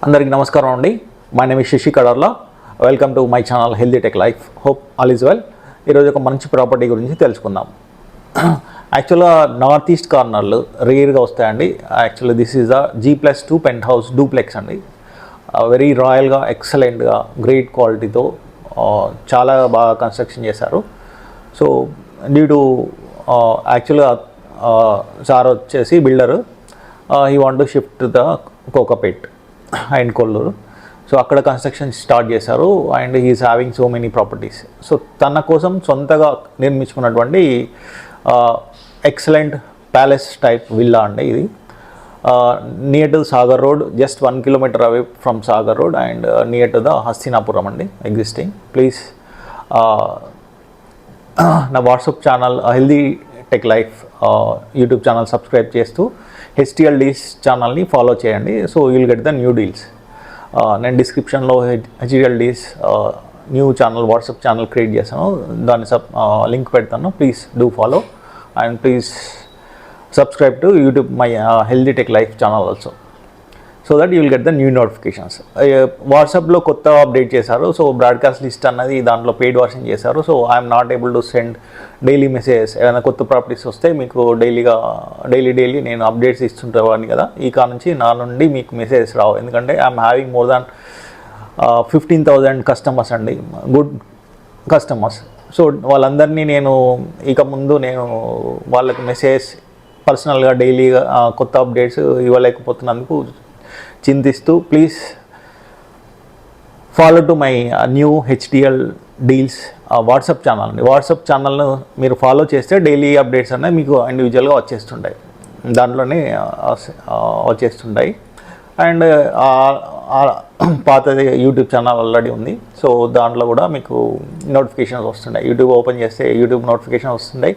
అందరికీ నమస్కారం అండి. My name is Shashi Kadarla. Welcome to my channel healthy tech life. Hope all is well. ఈరోజు ఒక మంచి ప్రాపర్టీ గురించి తెలుసుకుందాం. యాక్చువల్గా నార్త్ ఈస్ట్ కార్నర్లు రేర్గా వస్తాయండి. Actually this is the G+2 penthouse duplex అండి. వెరీ రాయల్గా, ఎక్సలెంట్గా, గ్రేట్ క్వాలిటీతో చాలా బాగా కన్స్ట్రక్షన్ చేశారు. సో డ్యూ టు యాక్చువల్గా సార్ వచ్చేసి builder, he want to shift the Kokapet and Kolluru. So అక్కడ కన్స్ట్రక్షన్ స్టార్ట్ చేశారు and he's having so many properties. So తన కోసం సొంతగా నిర్మించుకున్నటువంటి ఎక్సలెంట్ ప్యాలెస్ టైప్ విల్లా అండి ఇది. Near to Sagar road, just 1 kilometer away from Sagar road and near to the Hastinapuram అండి existing. Please నా WhatsApp channel healthy tech life YouTube channel subscribe చేస్తూ HTL deals ఛానల్ని ఫాలో చేయండి. So you'll get the new deals. నేను డిస్క్రిప్షన్లో HTL deals new channel WhatsApp channel create చేశాను, దాని link పెడతాను. Please do follow and please subscribe to YouTube my healthy tech life channel also, so that you will get the new notifications. వాట్సాప్లో కొత్త update చేశారు. So broadcast list అన్నది దాంట్లో paid version చేశారు. So I'm not able to send daily messages. ఏదైనా కొత్త properties వస్తే మీకు డైలీ నేను అప్డేట్స్ ఇస్తుంటాను కదా. ఈ కాడ నుంచి నా నుండి మీకు మెసేజెస్ రావు, ఎందుకంటే I'm having more than 15,000 customers అండి, గుడ్ కస్టమర్స్. సో వాళ్ళందరినీ నేను ఇక ముందు వాళ్ళకి మెసేజ్ పర్సనల్గా డైలీగా కొత్త అప్డేట్స్ ఇవ్వలేకపోతున్నందుకు చింతిస్తూ please follow to my new HTL deals WhatsApp channel అండి. వాట్సాప్ ఛానల్ను మీరు ఫాలో చేస్తే డైలీ అప్డేట్స్ అనేవి మీకు ఇండివిజువల్గా వచ్చేస్తుంటాయి, దాంట్లోనే వచ్చేస్తుంటాయి. అండ్ పాతది యూట్యూబ్ ఛానల్ ఆల్రెడీ ఉంది, సో దాంట్లో కూడా మీకు నోటిఫికేషన్స్ వస్తుంటాయి. యూట్యూబ్ ఓపెన్ చేస్తే యూట్యూబ్ నోటిఫికేషన్స్ వస్తుంటాయి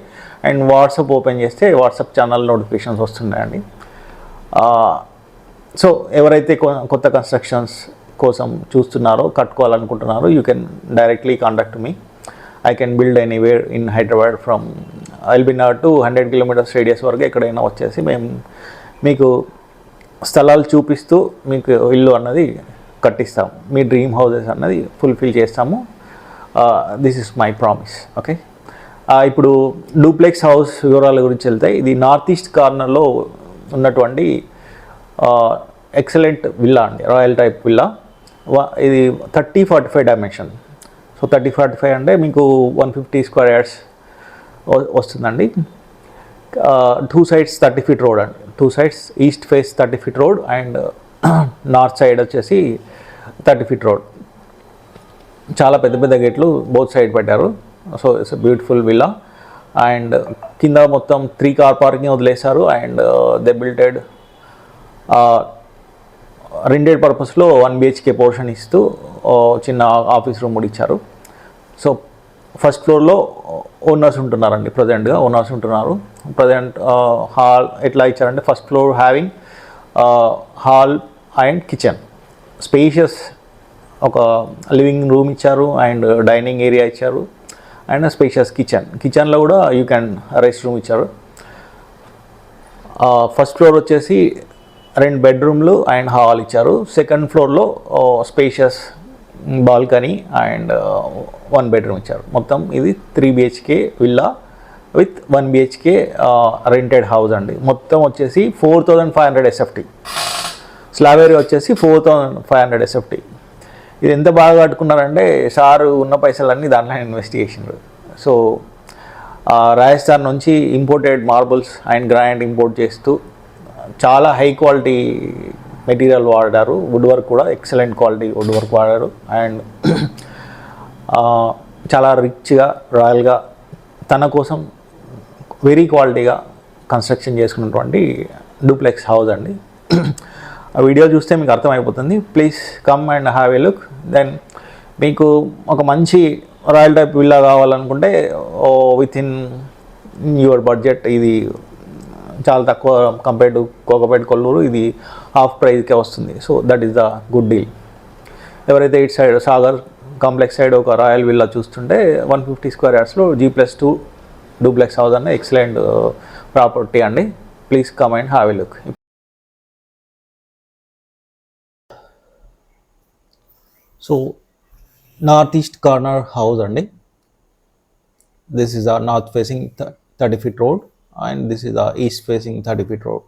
అండ్ వాట్సాప్ ఓపెన్ చేస్తే వాట్సాప్ ఛానల్ నోటిఫికేషన్స్ వస్తున్నాయండి. సో ఎవరైతే కొత్త కన్స్ట్రక్షన్స్ కోసం చూస్తున్నారో, కట్టుకోవాలనుకుంటున్నారో, you can directly contact me. I can build anywhere in Hyderabad from LB Nagar to 100 kilometers radius వరకు ఎక్కడైనా వచ్చేసి మేము మీకు స్థలాలు చూపిస్తూ మీకు ఇల్లు అన్నది కట్టిస్తాం, మీ డ్రీమ్ హౌసెస్ అన్నది ఫుల్ఫిల్ చేస్తాము. This is my promise. Okay, ఇప్పుడు డూప్లెక్స్ హౌస్ వివరాల గురించి వెళ్తే, ఇది నార్త్ ఈస్ట్ కార్నర్లో ఉన్నటువంటి ఎక్సలెంట్ విల్లా అండి, రాయల్ టైప్ విల్లా. ఇది 30-45 డైమెన్షన్. సో 30-45 అంటే మీకు 150 square yards వస్తుందండి. 2 sides 30 feet రోడ్ అండి. 2 sides east face 30 feet road and north side వచ్చేసి 30 feet రోడ్. చాలా పెద్ద పెద్ద గేట్లు బోత్ సైడ్ పెట్టారు. So it's beautiful villa. And కింద మొత్తం 3 car పార్కింగ్ వదిలేశారు అండ్ దే బిల్టెడ్ రెంటెడ్ పర్పస్లో 1 BHK పోర్షన్ ఇస్తూ చిన్న ఆఫీస్ రూమ్ కూడా ఇచ్చారు. సో ఫస్ట్ ఫ్లోర్లో ఓనర్స్ ఉంటున్నారండి, ప్రజెంట్గా ఓనర్స్ ఉంటున్నారు. ప్రజెంట్ హాల్ ఎట్లా ఇచ్చారంటే, first floor having hall and kitchen, spacious ఒక లివింగ్ రూమ్ ఇచ్చారు అండ్ డైనింగ్ ఏరియా ఇచ్చారు అండ్ స్పేషియస్ కిచెన్లో కూడా యూ క్యాన్ రెస్ట్ రూమ్ ఇచ్చారు. ఫస్ట్ ఫ్లోర్ వచ్చేసి 2 bedrooms అండ్ హాల్ ఇచ్చారు. సెకండ్ ఫ్లోర్లో స్పేషియస్ బాల్కనీ అండ్ 1 bedroom ఇచ్చారు. మొత్తం ఇది 3 BHK villa with 1 BHK rented house అండి. మొత్తం వచ్చేసి 4,500 SFT. స్లాబ్ ఏరియా వచ్చేసి 4,500 SFT. ఇది ఎంత బాగా కట్టుకున్నారంటే, సారు ఉన్న పైసలన్నీ దాంట్లో ఇన్వెస్ట్ చేసినారు. సో రాజస్థాన్ నుంచి imported marbles and granite import చేస్తూ చాలా హై క్వాలిటీ మెటీరియల్ వాడారు. వుడ్ వర్క్ కూడా ఎక్సలెంట్ క్వాలిటీ వుడ్ వర్క్ వాడారు అండ్ చాలా రిచ్గా, రాయల్గా తన కోసం వెరీ క్వాలిటీగా కన్స్ట్రక్షన్ చేసుకున్నటువంటి డూప్లెక్స్ హౌస్ అండి. ఆ వీడియో చూస్తే మీకు అర్థమైపోతుంది. Please come and have a look. Then మీకు ఒక మంచి రాయల్ టైప్ విల్లా కావాలనుకుంటే విత్ ఇన్ యువర్ బడ్జెట్ ఇది చాలా తక్కువ కంపేర్ టు కోకాపేట్ కొల్లూరు, ఇది హాఫ్ ప్రైస్కే వస్తుంది. So that is the good deal. ఎవరైతే ఇటు సైడ్ సాగర్ కాంప్లెక్స్ సైడ్ ఒక రాయల్ విల్లా చూస్తుంటే 150 square yardsలో G+2 డూప్లెక్స్ హౌస్ అన్న ఎక్సలెంట్ ప్రాపర్టీ అండి. Please come and have a look. So north east corner house అండి. This is the north facing 30 feet road and this is the east facing 30 feet road.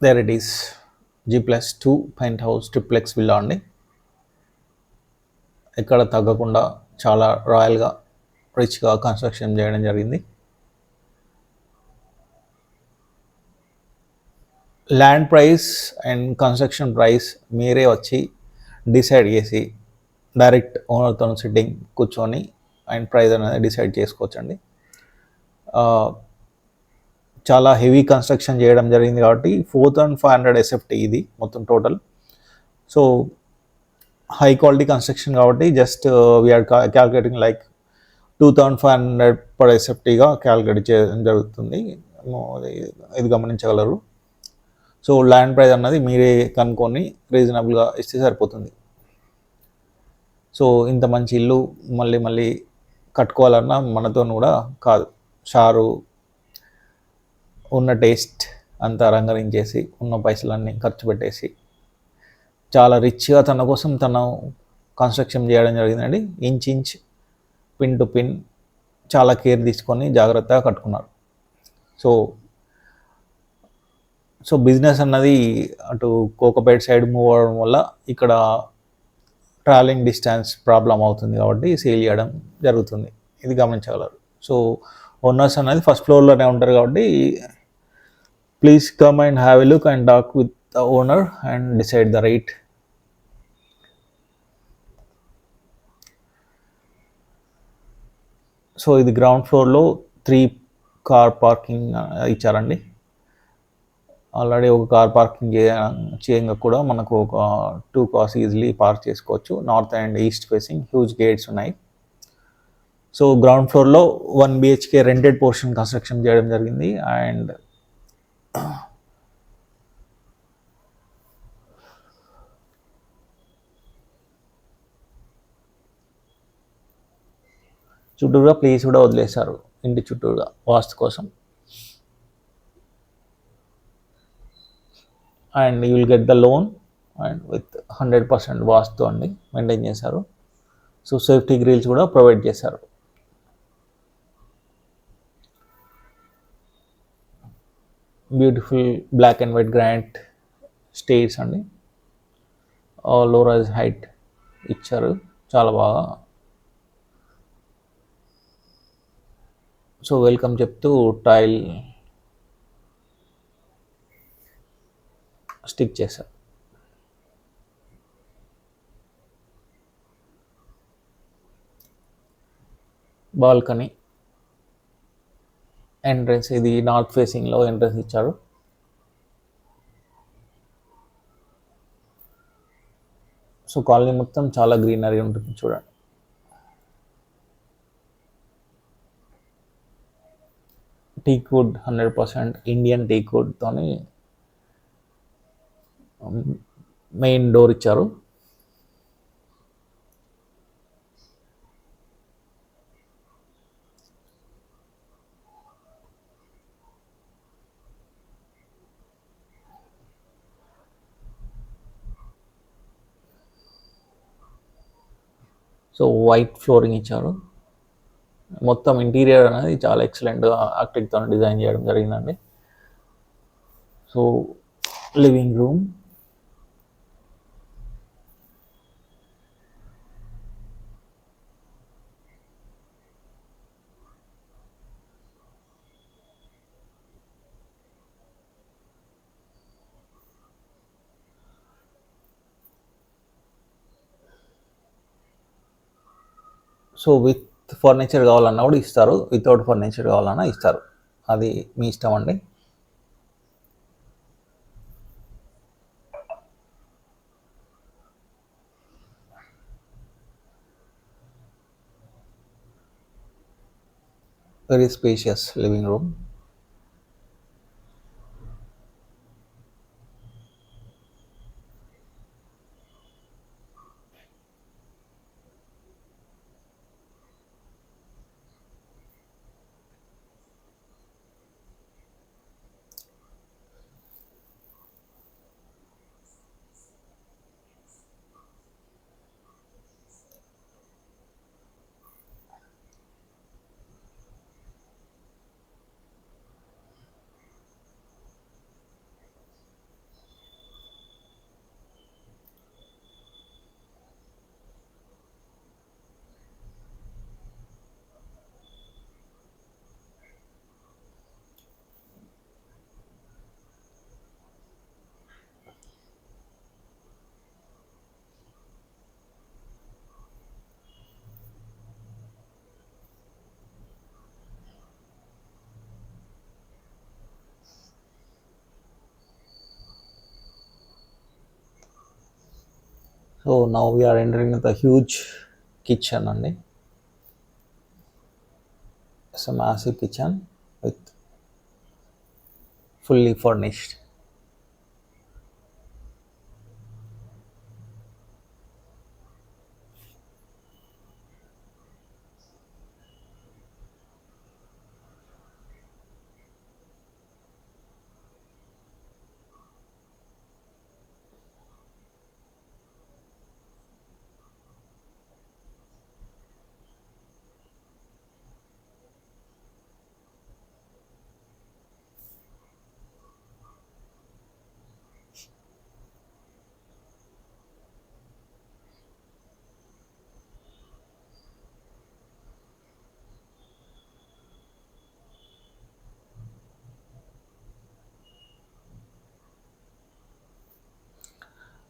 There it is, G+2 penthouse triplex villa అండి. ఎక్కడ తగ్గకుండా చాలా రాయల్గా రిచ్గా construction చేయడం జరిగింది. Land price and construction price మీరే వచ్చి డిసైడ్ చేసి డైరెక్ట్ ఓనర్తో సిట్టింగ్ కూర్చొని అండ్ ప్రైస్ అనేది డిసైడ్ చేసుకోవచ్చండి. చాలా హెవీ కన్స్ట్రక్షన్ చేయడం జరిగింది కాబట్టి 4500 SFT ఇది మొత్తం total. So high quality construction కాబట్టి just we're calculating like 2500 per SFTగా క్యాల్కులేట్ చేయడం జరుగుతుంది. ఇది గమనించగలరు. సో ల్యాండ్ ప్రైస్ అన్నది మీరే కనుక్కొని రీజనబుల్గా ఇస్తే సరిపోతుంది. సో ఇంత మంచి ఇల్లు మళ్ళీ మళ్ళీ కట్టుకోవాలన్నా మనతో కూడా కాదు. షారు ఉన్న టేస్ట్ అంతా రంగరించేసి ఉన్న పైసలన్నీ ఖర్చు పెట్టేసి చాలా రిచ్గా తన కోసం తను కన్స్ట్రక్షన్ చేయడం జరిగిందండి. ఇంచ్ పిన్ టు పిన్ చాలా కేర్ తీసుకొని జాగ్రత్తగా కట్టుకున్నారు. సో బిజినెస్ అన్నది అటు కోకపేట సైడ్ మూవ్ అవ్వడం వల్ల ఇక్కడ ట్రావెలింగ్ డిస్టెన్స్ ప్రాబ్లం అవుతుంది కాబట్టి సేల్ చేయడం జరుగుతుంది. ఇది గమనించగలరు. సో ఓనర్స్ అనేది ఫస్ట్ ఫ్లోర్లోనే ఉంటారు కాబట్టి please come and have a look and talk with the owner and decide the rate. So ఇది గ్రౌండ్ ఫ్లోర్లో 3 కార్ పార్కింగ్ ఇచ్చారండి. ఆల్రెడీ ఒక కార్ పార్కింగ్ చేయంగా కూడా మనకు ఒక 2 కార్స్ ఈజీలీ పార్క్ చేసుకోవచ్చు. North and east facing huge gates ఉన్నాయి. సో గ్రౌండ్ ఫ్లోర్లో 1 BHK రెంటెడ్ పోర్షన్ కన్స్ట్రక్షన్ చేయడం జరిగింది. అండ్ చుట్టూగా ప్లేస్ కూడా వదిలేశారు ఇంటి చుట్టూగా వాస్తు కోసం. And you will get the loan and with 100% vastu అండి మెయింటైన్ చేశారు. సో సేఫ్టీ గ్రిల్స్ కూడా ప్రొవైడ్ చేశారు. Beautiful black and white granite stairs అండి. లో రైజ్ హైట్ ఇచ్చారు చాలా బాగా. సో వెల్కమ్ చెప్తూ టైల్ స్టిక్ చేశారు. బాల్కనీ ఎంట్రన్స్ ఇది నార్త్ ఫేసింగ్లో ఎంట్రన్స్ ఇచ్చారు. సో కాలనీ మొత్తం చాలా గ్రీనరీ ఉంటుంది చూడండి. టీక్ వుడ్ 100% ఇండియన్ టీక్ వుడ్తోని మెయిన్ డోర్ ఇచ్చారు. సో వైట్ ఫ్లోరింగ్ ఇచ్చారు. మొత్తం ఇంటీరియర్ అనేది చాలా ఎక్సలెంట్గా ఆర్కిటెక్ట్తో డిజైన్ చేయడం జరిగిందండి. So living room, so with furniture కావాలన్నా కూడా ఇస్తారు, వితౌట్ ఫర్నిచర్ కావాలన్నా ఇస్తారు. అది మీ ఇష్టం అండి. Very spacious living room. So now we're entering the huge kitchen అండి. It's a massive kitchen with fully furnished.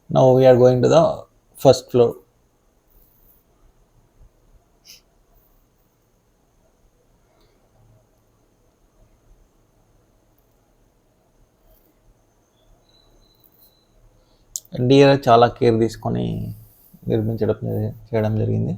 Now we are going to the first floor. Interior చాలా కేర్ తీసుకొని చేయడం జరిగింది.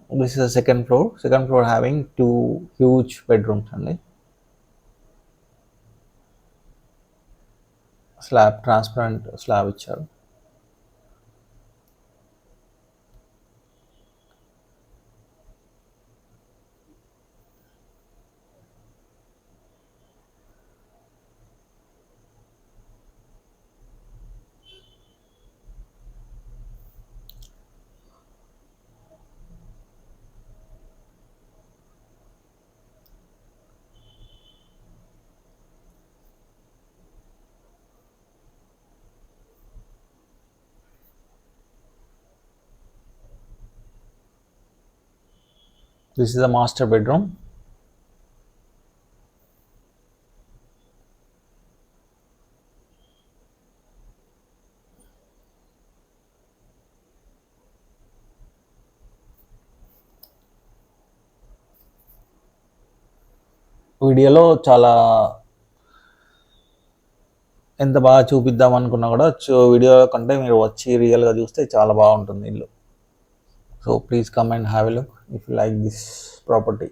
This is the second floor. Second floor having two huge bedrooms only. Slab, transparent slab ఇచ్చారు. This is the master bedroom. వీడియోలో చాలా ఎంత బాగా చూపిద్దాం అనుకున్నా కూడా వీడియో కంటే మీరు వచ్చి రియల్గా చూస్తే చాలా బాగుంటుంది ఇల్లు. So please come and have a look if you like this property.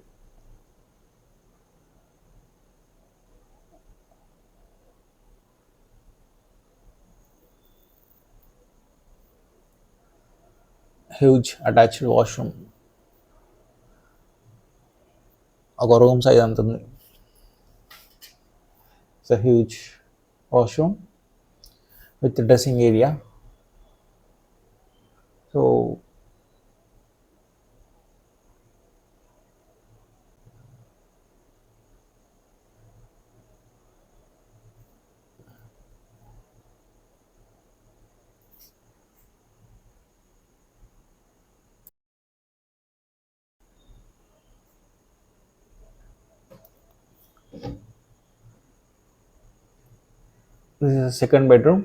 Huge attached washroom, ఒక రూమ్ సైజ్ అంత ఉంది. It's a huge washroom with dressing area. So this is the second bedroom.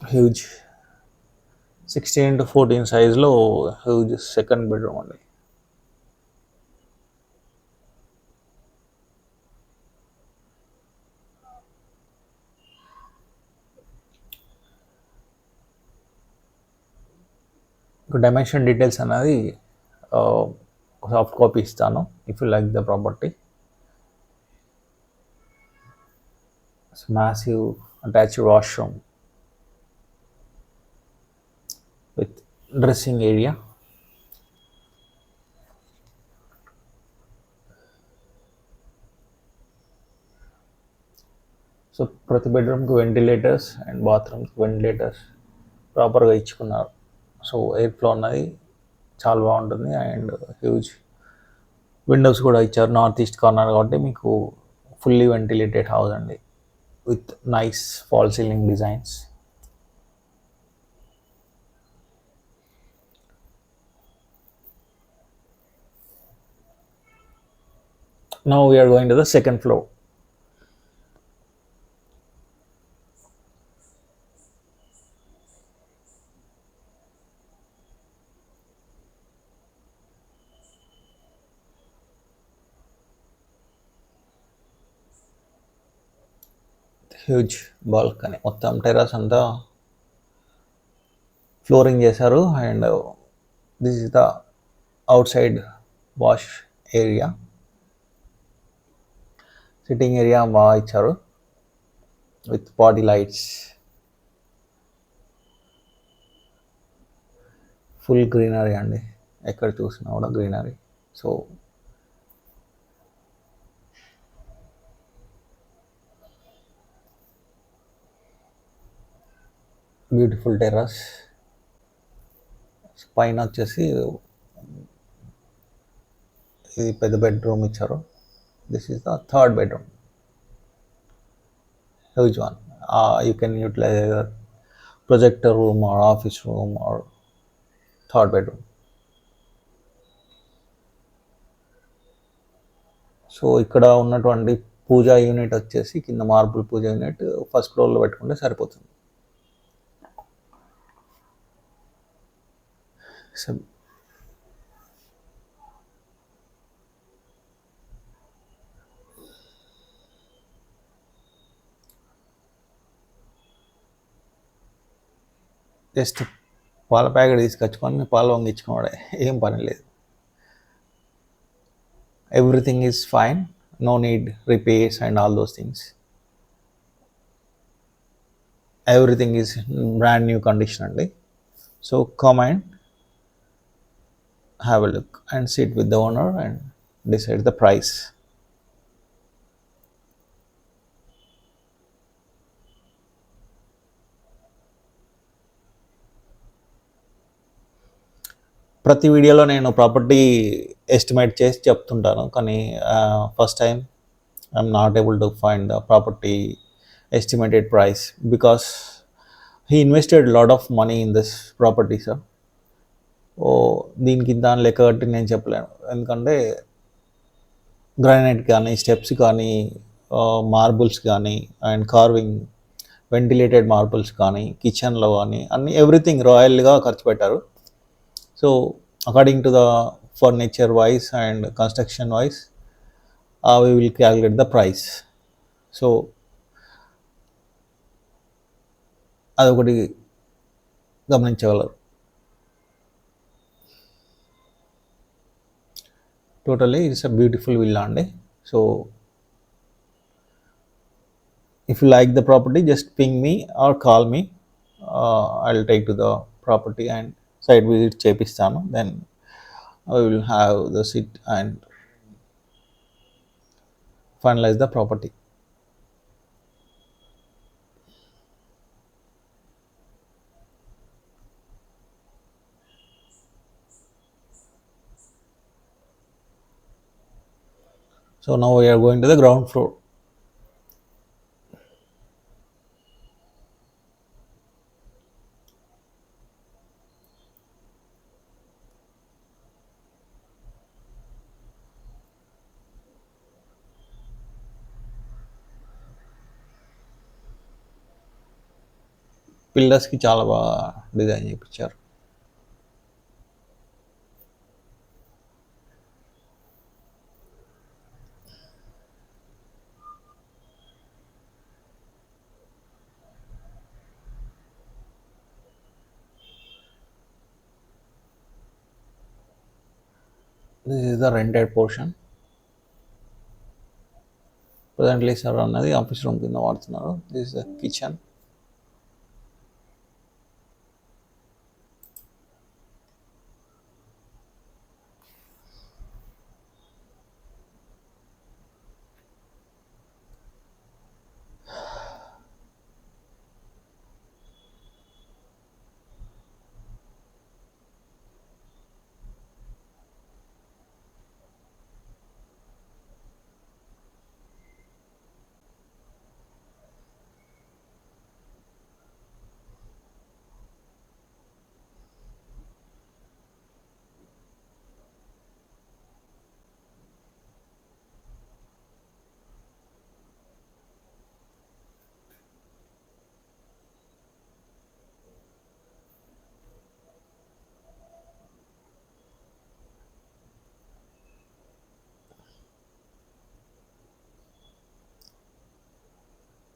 Huge 16x14 సైజ్లో huge second bedroom అండి. Dimension details అనేది soft copy ఇస్తాను if you like the property. Massive attached washroom with dressing area. So ప్రతి బెడ్రూమ్కి ventilators and బాత్రూమ్కి ventilators ప్రాపర్గా ఇచ్చుకున్నారు. So air flow అన్నది చాలా బాగుంటుంది అండ్ హ్యూజ్ విండోస్ కూడా ఇచ్చారు. నార్త్ ఈస్ట్ కార్నర్ కాబట్టి మీకు ఫుల్లీ వెంటిలేటెడ్ హౌస్ అండి with nice fall ceiling designs. Now we are going to the second floor. Huge balcony, మొత్తం టెర్రస్ అంతా ఫ్లోరింగ్ చేశారు. And this is the outside wash area. Sitting area బాగా ఇచ్చారు with party lights. Full greenery అండి, ఎక్కడ చూసినా కూడా greenery. So beautiful terrace. పైన వచ్చేసి ఇది పెద్ద బెడ్రూమ్ ఇచ్చారు. This is the third bedroom, huge one. You can utilize either projector room or office room or third bedroom. సో ఇక్కడ ఉన్నటువంటి పూజా యూనిట్ వచ్చేసి కింద మార్బుల్ పూజా యూనిట్ ఫస్ట్ ఫ్లోర్లో పెట్టుకుంటే సరిపోతుంది. సో జస్ట్ పాల ప్యాకెట్ తీసుకొచ్చుకొని పాలు వంగించుకోవడే, ఏం పని లేదు. Everything is fine, no need repairs and all those things. Everything is brand new condition అండి. So come and have a look and sit with the owner and decide the price. ప్రతి వీడియోలో నేను property estimate చేసి చెప్తుంటాను, కానీ first time I'm not able to find the property estimated price because he invested a lot of money in this property, sir. ఓ దీనికి దాని లెక్క కట్టి నేను చెప్పలేను, ఎందుకంటే గ్రానైట్ కానీ, స్టెప్స్ కానీ, మార్బుల్స్ కానీ, అండ్ కార్వింగ్, వెంటిలేటెడ్ మార్బుల్స్ కానీ, కిచెన్లో కానీ అన్ని ఎవ్రీథింగ్ రాయల్గా ఖర్చు పెట్టారు. So according to the furniture wise and construction wise we will calculate the price. So అదొకటి గమనించగలరు. Totally it's a beautiful villa అండి. So if you like the property just ping me or call me, I will take to the property and site visit చేపిస్తాను. Then I will have the sit and finalise the property. So now we are going to the ground floor. పిల్లర్స్కి చాలా బాగా design చేయించారు. This is the rented portion. Presently sir అన్నది office room కింద వాడుతున్నారు. This is the kitchen.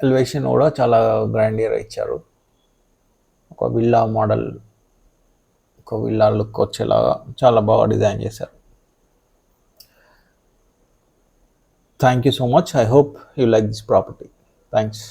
Elevation కూడా చాలా grandeur ఇచ్చారు. ఒక విల్లా మోడల్, ఒక విల్లా లుక్ వచ్చేలాగా చాలా బాగా డిజైన్ చేశారు. Thank you so much. I hope you like this property. Thanks.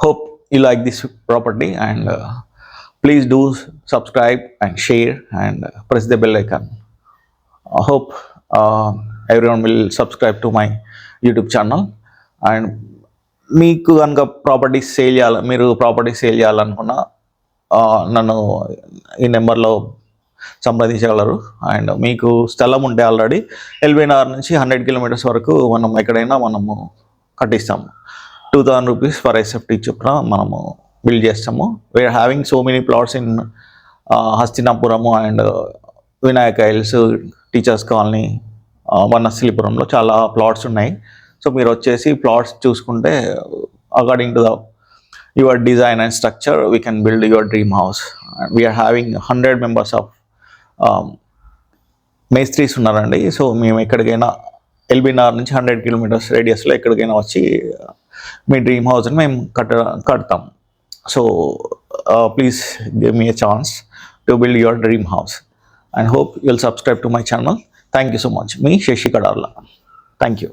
Hope you like this property, and please do subscribe and share and press the bell icon. I hope everyone will subscribe to my YouTube channel. And మీకు కనుక properties sale చేయాలి, మీరు property sale చేయాలనుకున్న నన్ను ఈ నెంబర్లో సంప్రదించగలరు. And మీకు స్థలం ఉంటే ఆల్రెడీ ఎల్బీనగర్ నుంచి 100 కిలోమీటర్స్ వరకు మనం ఎక్కడైనా మనము కట్టిస్తాము. 2000 రూపీస్ ఫర్ ఎస్ఎఫ్టీ చొప్పున మనము బిల్డ్ చేస్తాము. We're having so many plots in Hastinapuram and Vinayaka hills, teachers colony, వనస్థలిపురంలో చాలా ప్లాట్స్ ఉన్నాయి. సో మీరు వచ్చేసి ప్లాట్స్ చూసుకుంటే according to the your design and structure we can build your dream house. We're having 100 members of మేస్త్రీస్ ఉన్నారండి. సో మేము ఎక్కడికైనా ఎల్బీనగర్ నుంచి 100 కిలోమీటర్స్ రేడియస్లో ఎక్కడికైనా వచ్చి మీ డ్రీమ్ హౌస్ని మేము కడతాం. So please give me a chance to build your dream house and hope you'll subscribe to my channel. Thank you so much. మీ శశి కడార్లా. Thank you.